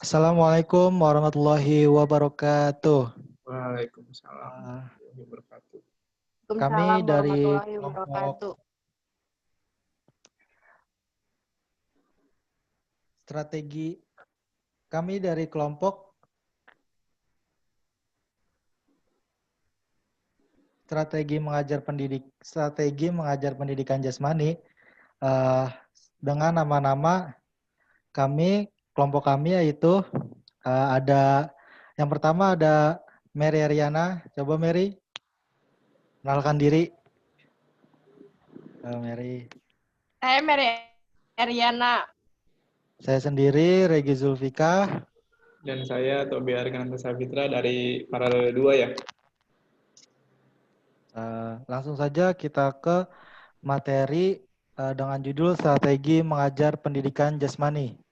Assalamualaikum warahmatullahi wabarakatuh. Waalaikumsalam Uh, warahmatullahi wabarakatuh. Kami Waalaikumsalam dari warahmatullahi kelompok wabarakatuh. strategi, kami dari kelompok strategi mengajar pendidikan jasmani dengan nama-nama kelompok kami yaitu ada yang pertama ada Mary Ariana. Coba Mary, kenalkan diri. Mary. Saya Mary Ariana. Saya sendiri Regi Zulfika. Dan saya Tobi Arkananta Sabitra dari Paralel 2 ya. Langsung saja kita ke materi dengan judul Strategi Mengajar Pendidikan Jasmani.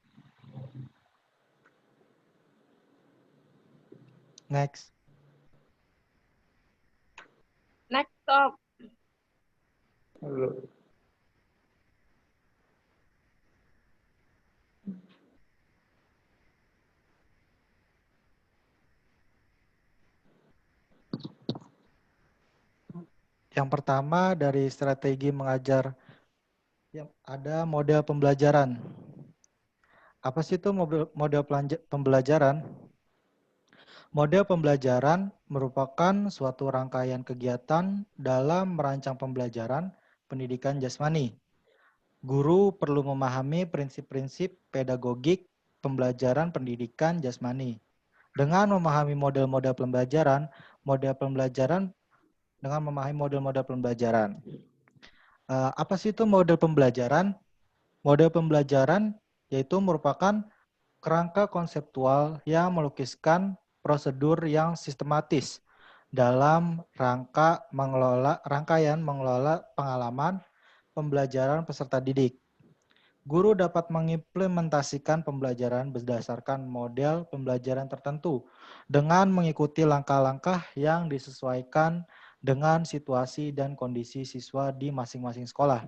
Next. Next stop. Halo. Yang pertama dari strategi mengajar yang ada model pembelajaran. Apa sih itu model pembelajaran? Model pembelajaran merupakan suatu rangkaian kegiatan dalam merancang pembelajaran pendidikan jasmani. Guru perlu memahami prinsip-prinsip pedagogik pembelajaran pendidikan jasmani. Dengan memahami model-model pembelajaran, apa sih itu model pembelajaran? Model pembelajaran yaitu merupakan kerangka konseptual yang melukiskan prosedur yang sistematis dalam rangkaian mengelola pengalaman pembelajaran peserta didik. Guru dapat mengimplementasikan pembelajaran berdasarkan model pembelajaran tertentu dengan mengikuti langkah-langkah yang disesuaikan dengan situasi dan kondisi siswa di masing-masing sekolah.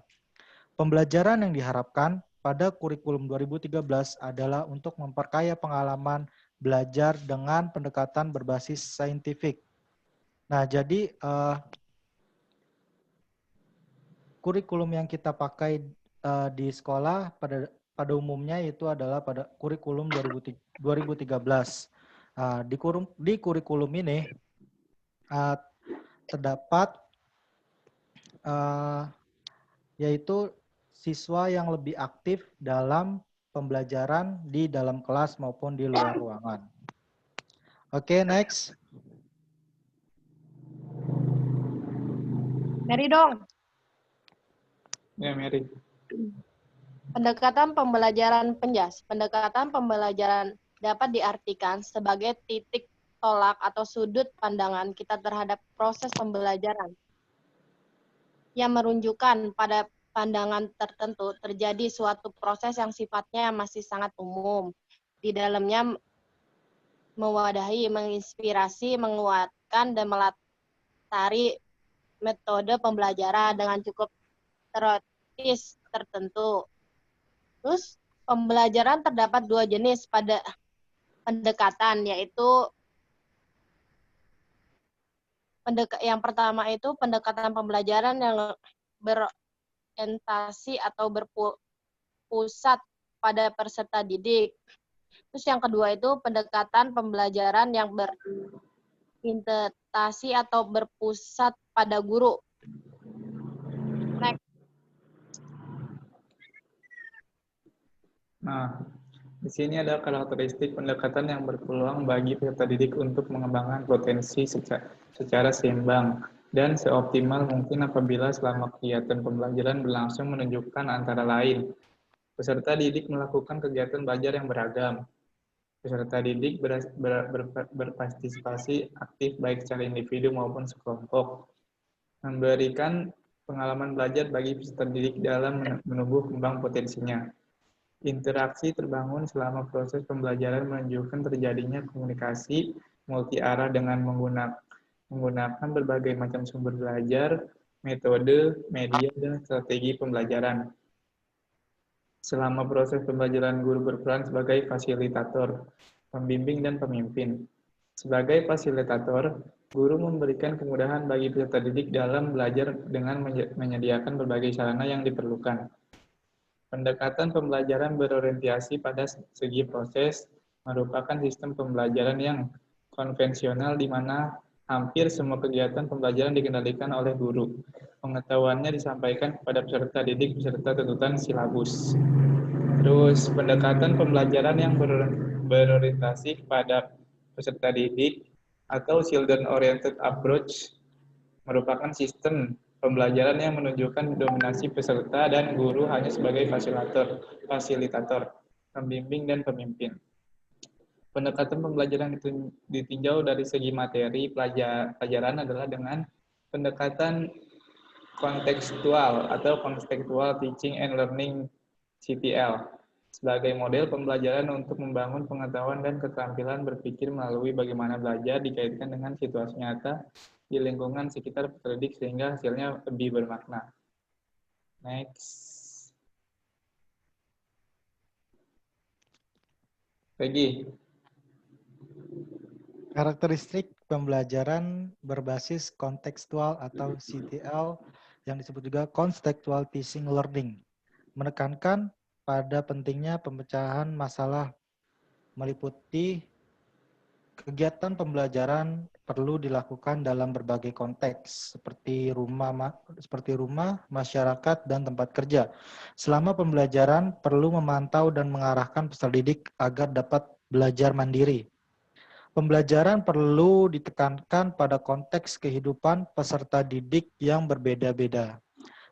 Pembelajaran yang diharapkan pada kurikulum 2013 adalah untuk memperkaya pengalaman belajar dengan pendekatan berbasis saintifik. Nah, jadi kurikulum yang kita pakai di sekolah pada umumnya itu adalah pada kurikulum 2013. Di kurikulum ini terdapat yaitu siswa yang lebih aktif dalam pembelajaran di dalam kelas maupun di luar ruangan. Oke, next. Mary dong. Ya, Mary. Pendekatan pembelajaran penjas. Pendekatan pembelajaran dapat diartikan sebagai titik tolak atau sudut pandangan kita terhadap proses pembelajaran yang menunjukkan pada pandangan tertentu terjadi suatu proses yang sifatnya masih sangat umum. Di dalamnya mewadahi, menginspirasi, menguatkan, dan melatari metode pembelajaran dengan cukup teoritis tertentu. Terus pembelajaran terdapat dua jenis pada pendekatan, yaitu yang pertama itu pendekatan pembelajaran yang berorientasi atau berpusat pada peserta didik. Terus yang kedua itu pendekatan pembelajaran yang berorientasi atau berpusat pada guru. Next. Nah, di sini ada karakteristik pendekatan yang berpeluang bagi peserta didik untuk mengembangkan potensi secara seimbang dan seoptimal mungkin apabila selama kegiatan pembelajaran berlangsung menunjukkan antara lain. Peserta didik melakukan kegiatan belajar yang beragam. Peserta didik berpartisipasi aktif baik secara individu maupun sekelompok. Memberikan pengalaman belajar bagi peserta didik dalam menumbuh kembang potensinya. Interaksi terbangun selama proses pembelajaran menunjukkan terjadinya komunikasi multi-arah dengan menggunakan berbagai macam sumber belajar, metode, media, dan strategi pembelajaran. Selama proses pembelajaran, guru berperan sebagai fasilitator, pembimbing, dan pemimpin. Sebagai fasilitator, guru memberikan kemudahan bagi peserta didik dalam belajar dengan menyediakan berbagai sarana yang diperlukan. Pendekatan pembelajaran berorientasi pada segi proses merupakan sistem pembelajaran yang konvensional di mana hampir semua kegiatan pembelajaran dikendalikan oleh guru. Pengetahuannya disampaikan kepada peserta didik beserta tuntutan silabus. Terus pendekatan pembelajaran yang berorientasi kepada peserta didik atau children oriented approach merupakan sistem pembelajaran yang menunjukkan dominasi peserta dan guru hanya sebagai fasilitator, pembimbing, dan pemimpin. Pendekatan pembelajaran ditinjau dari segi materi pelajaran adalah dengan pendekatan kontekstual atau contextual teaching and learning CTL sebagai model pembelajaran untuk membangun pengetahuan dan keterampilan berpikir melalui bagaimana belajar dikaitkan dengan situasi nyata di lingkungan sekitar peserta didik sehingga hasilnya lebih bermakna. Next. Peggy. Karakteristik pembelajaran berbasis kontekstual atau CTL yang disebut juga contextual teaching learning menekankan pada pentingnya pemecahan masalah meliputi kegiatan pembelajaran perlu dilakukan dalam berbagai konteks seperti rumah, masyarakat, dan tempat kerja. Selama pembelajaran perlu memantau dan mengarahkan peserta didik agar dapat belajar mandiri. Pembelajaran perlu ditekankan pada konteks kehidupan peserta didik yang berbeda-beda.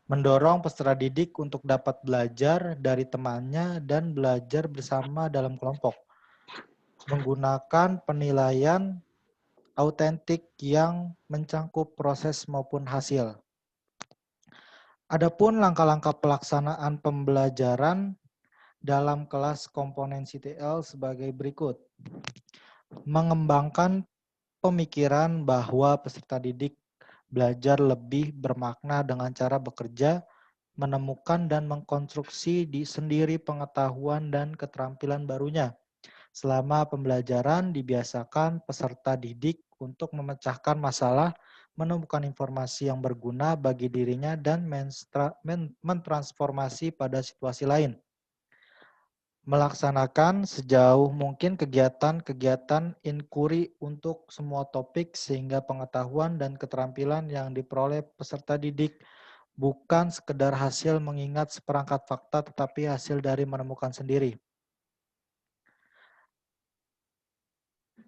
Mendorong peserta didik untuk dapat belajar dari temannya dan belajar bersama dalam kelompok. Menggunakan penilaian autentik yang mencangkup proses maupun hasil. Adapun langkah-langkah pelaksanaan pembelajaran dalam kelas komponen CTL sebagai berikut. Mengembangkan pemikiran bahwa peserta didik belajar lebih bermakna dengan cara bekerja, menemukan dan mengkonstruksi sendiri pengetahuan dan keterampilan barunya. Selama pembelajaran dibiasakan peserta didik untuk memecahkan masalah, menemukan informasi yang berguna bagi dirinya dan mentransformasi pada situasi lain. Melaksanakan sejauh mungkin kegiatan-kegiatan inquiry untuk semua topik sehingga pengetahuan dan keterampilan yang diperoleh peserta didik bukan sekedar hasil mengingat seperangkat fakta tetapi hasil dari menemukan sendiri.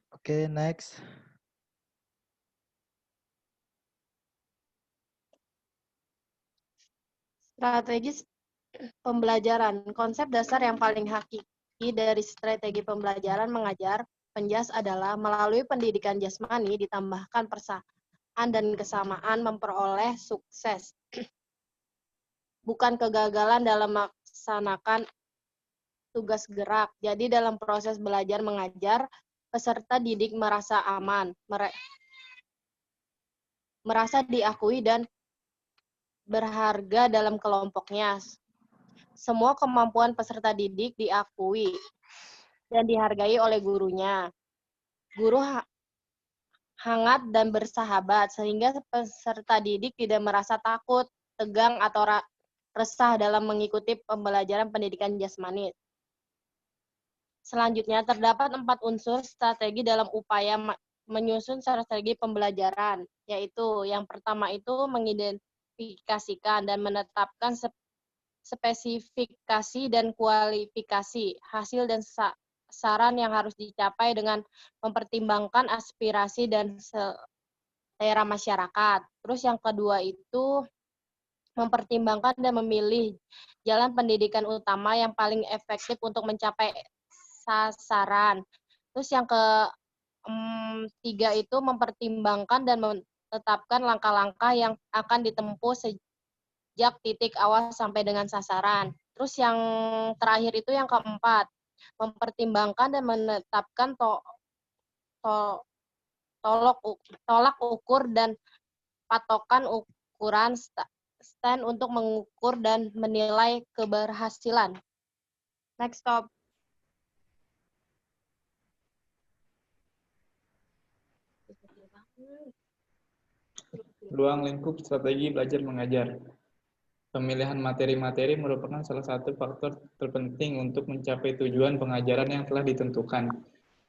Oke, next. Strategis pembelajaran. Konsep dasar yang paling hakiki dari strategi pembelajaran mengajar penjas adalah melalui pendidikan jasmani ditambahkan persamaan dan kesamaan memperoleh sukses. Bukan kegagalan dalam melaksanakan tugas gerak. Jadi dalam proses belajar mengajar, peserta didik merasa aman, merasa diakui dan berharga dalam kelompoknya. Semua kemampuan peserta didik diakui dan dihargai oleh gurunya. Guru hangat dan bersahabat, sehingga peserta didik tidak merasa takut, tegang, atau resah dalam mengikuti pembelajaran pendidikan jasmani. Selanjutnya, terdapat 4 unsur strategi dalam upaya menyusun strategi pembelajaran, yaitu yang pertama itu mengidentifikasikan dan menetapkan spesifikasi dan kualifikasi hasil dan saran yang harus dicapai dengan mempertimbangkan aspirasi dan selera masyarakat. Terus yang kedua itu mempertimbangkan dan memilih jalan pendidikan utama yang paling efektif untuk mencapai sasaran. Terus yang ketiga itu mempertimbangkan dan menetapkan langkah-langkah yang akan ditempuh sejak titik awal sampai dengan sasaran. Terus yang terakhir itu yang keempat, mempertimbangkan dan menetapkan tolak ukur dan patokan ukuran stand untuk mengukur dan menilai keberhasilan. Next stop. Ruang lingkup strategi belajar mengajar. Pemilihan materi-materi merupakan salah satu faktor terpenting untuk mencapai tujuan pengajaran yang telah ditentukan.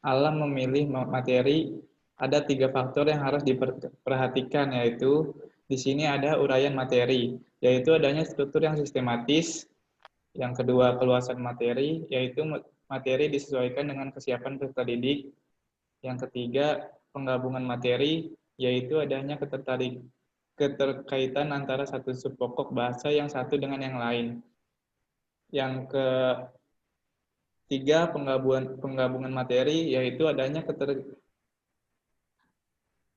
Dalam memilih materi, ada 3 faktor yang harus diperhatikan, yaitu di sini ada uraian materi, yaitu adanya struktur yang sistematis. Yang kedua, keluasan materi, yaitu materi disesuaikan dengan kesiapan peserta didik. Yang ketiga, penggabungan materi, yaitu adanya keterkaitan antara satu sub pokok bahasa yang satu dengan yang lain. Yang ketiga, penggabungan materi, yaitu adanya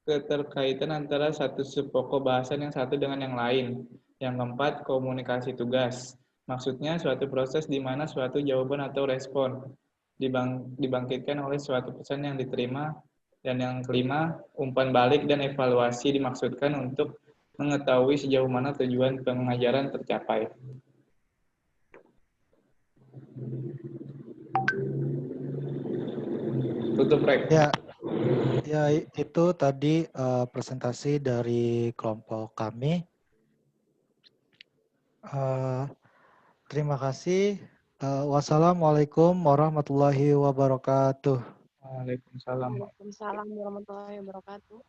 keterkaitan antara satu sub pokok bahasan yang satu dengan yang lain. Yang keempat, komunikasi tugas. Maksudnya suatu proses di mana suatu jawaban atau respon dibangkitkan oleh suatu pesan yang diterima. Dan yang kelima, umpan balik dan evaluasi dimaksudkan untuk mengetahui sejauh mana tujuan pengajaran tercapai. Tutup rek. Ya itu tadi presentasi dari kelompok kami. Terima kasih. Wassalamualaikum warahmatullahi wabarakatuh. Waalaikumsalam. Waalaikumsalam warahmatullahi wabarakatuh.